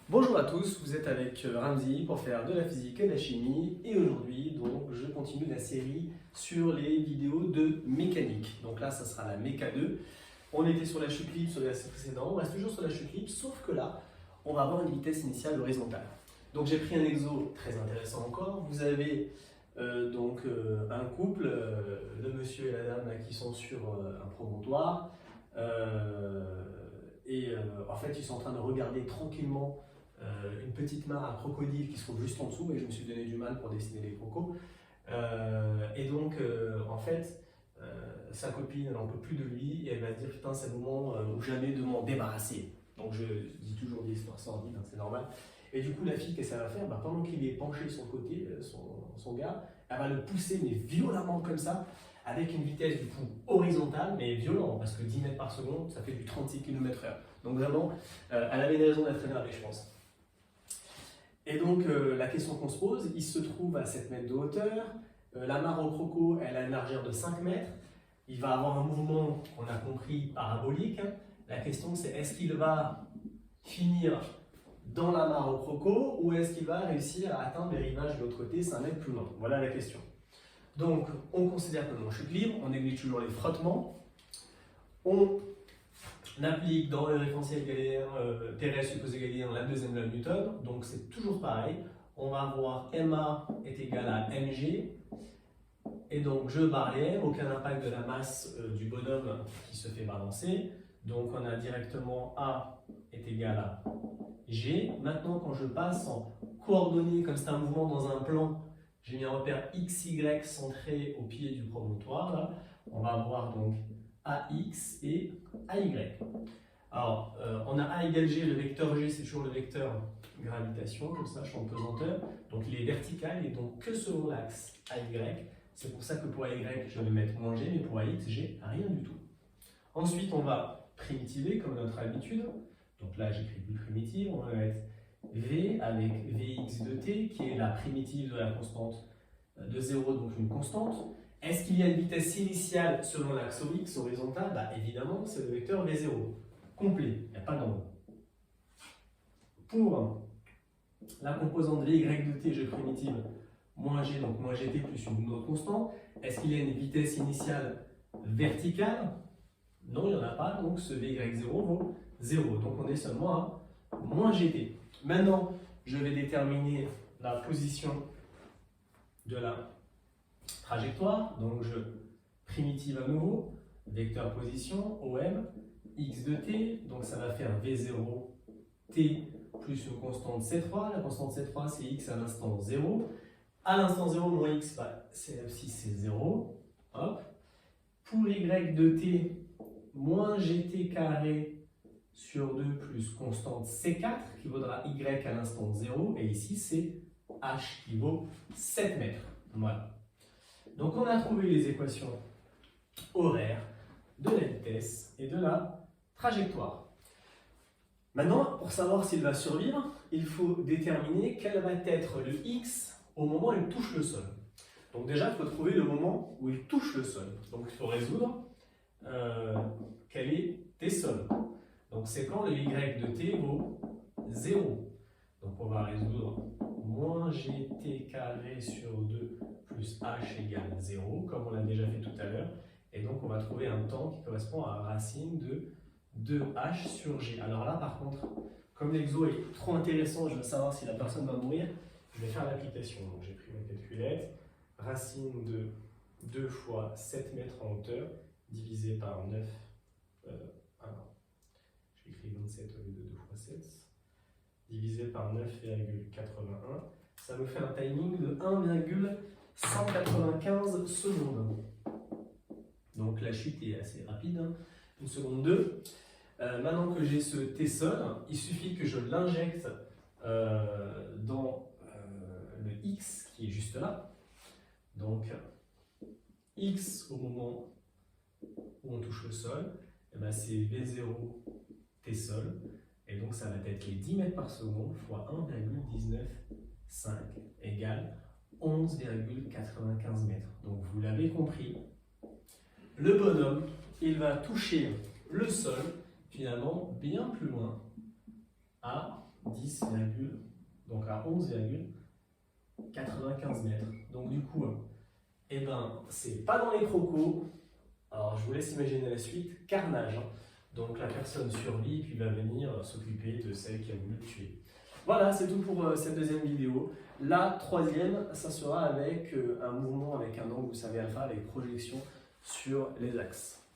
Bonjour à tous, vous êtes avec Ramzi pour faire de la physique et de la chimie et aujourd'hui donc je continue la série sur les vidéos de mécanique. Donc là ça sera la méca 2. On était sur la chute libre sur les exercices précédents, on reste toujours sur la chute libre sauf que là on va avoir une vitesse initiale horizontale. Donc j'ai pris un exo très intéressant encore. Vous avez un couple, le monsieur et la dame là, qui sont sur un promontoire en fait ils sont en train de regarder tranquillement une petite mare à crocodile qui se trouve juste en dessous et je me suis donné du mal pour dessiner les crocos. En fait, sa copine, elle n'en peut plus de lui et elle va se dire putain, c'est le moment ou jamais de m'en débarrasser. Donc je dis toujours des histoires sordides, hein, c'est normal. Et du coup, la fille, qu'est-ce qu'elle va faire? Pendant qu'il est penché sur le côté, son gars, elle va le pousser, mais violemment comme ça, avec une vitesse du coup horizontale, mais violente, parce que 10 mètres par seconde, ça fait du 36 km/h. Donc vraiment, elle avait des raisons d'être énervée, je pense. Et donc, la question qu'on se pose, il se trouve à 7 mètres de hauteur, la mare au croco, elle a une largeur de 5 mètres, il va avoir un mouvement, qu'on a compris, parabolique. La question c'est, est-ce qu'il va finir dans la mare au croco ou est-ce qu'il va réussir à atteindre les rivages de l'autre côté 5 mètres plus loin? Voilà la question. Donc, on considère que dans chute libre, on néglige toujours les frottements, on applique dans le référentiel galiléen terrestre supposé galiléen la deuxième loi de Newton, donc c'est toujours pareil. On va voir MA est égal à MG, et donc je barre les M, aucun impact de la masse du bonhomme qui se fait balancer. Donc on a directement A est égal à G. Maintenant, quand je passe en coordonnées, comme c'est un mouvement dans un plan, j'ai mis un repère XY centré au pied du promontoire. Là. On va avoir donc AX et AY. Alors, on a A égale G, le vecteur G c'est toujours le vecteur gravitation, comme ça, champ de pesanteur. Donc il est vertical et donc que selon l'axe AY. C'est pour ça que pour AY, je vais mettre moins G, mais pour AX, j'ai rien du tout. Ensuite, on va primitiver comme notre habitude. Donc là, j'écris plus primitive, on va mettre V avec Vx de t, qui est la primitive de la constante de 0, donc une constante. Est-ce qu'il y a une vitesse initiale selon l'axe X horizontal? Évidemment, c'est le vecteur V0, complet, il n'y a pas d'angle. Pour la composante Vy de t, je primitive moins g, donc moins gt plus une autre constante. Est-ce qu'il y a une vitesse initiale verticale? Non, il n'y en a pas, donc ce Vy0 vaut 0. Donc on est seulement à moins gt. Maintenant, je vais déterminer la position de la trajectoire. Donc je primitive à nouveau, vecteur position, OM, x de t. Donc ça va faire V0 t plus une constante C3. La constante C3, c'est x à l'instant 0. À l'instant 0, moins x, c'est l'abscisse, c'est 0. Hop. Pour y de t, moins gt carré sur 2 plus constante C4 qui vaudra y à l'instant 0. Et ici, c'est h qui vaut 7 mètres. Voilà. Donc on a trouvé les équations horaires de la vitesse et de la trajectoire. Maintenant, pour savoir s'il va survivre, il faut déterminer quel va être le x au moment où il touche le sol. Donc déjà, il faut trouver le moment où il touche le sol. Donc il faut résoudre quel est t sol. Donc c'est quand le y de t vaut 0. Donc on va résoudre moins gt carré sur 2 plus h égale 0, comme on l'a déjà fait tout à l'heure. Et donc on va trouver un temps qui correspond à racine de 2h sur g. Alors là par contre, comme l'exo est trop intéressant, je veux savoir si la personne va mourir, je vais faire l'application. Donc j'ai pris ma calculette, racine de 2 fois 7 mètres en hauteur, divisé par 9, j'ai écrit 27 au lieu de 2 fois 7, divisé par 9,81, ça me fait un timing de 1,195 secondes. Donc la chute est assez rapide, hein. 1 seconde 2. Maintenant que j'ai ce t sol, il suffit que je l'injecte dans le x qui est juste là. Donc x au moment où on touche le sol, c'est V0 t sol. Et donc ça va être les 10 mètres par seconde fois 1,195 égale 11,95 mètres. Donc vous l'avez compris, le bonhomme, il va toucher le sol finalement bien plus loin, à 10, donc à 11,95 mètres. Donc du coup, eh ben, c'est pas dans les crocos. Alors je vous laisse imaginer la suite. Carnage. Donc la personne survit puis va venir s'occuper de celle qui a voulu le tuer. Voilà, c'est tout pour cette deuxième vidéo. La troisième, ça sera avec un mouvement avec un angle, vous savez, alpha, avec projection sur les axes.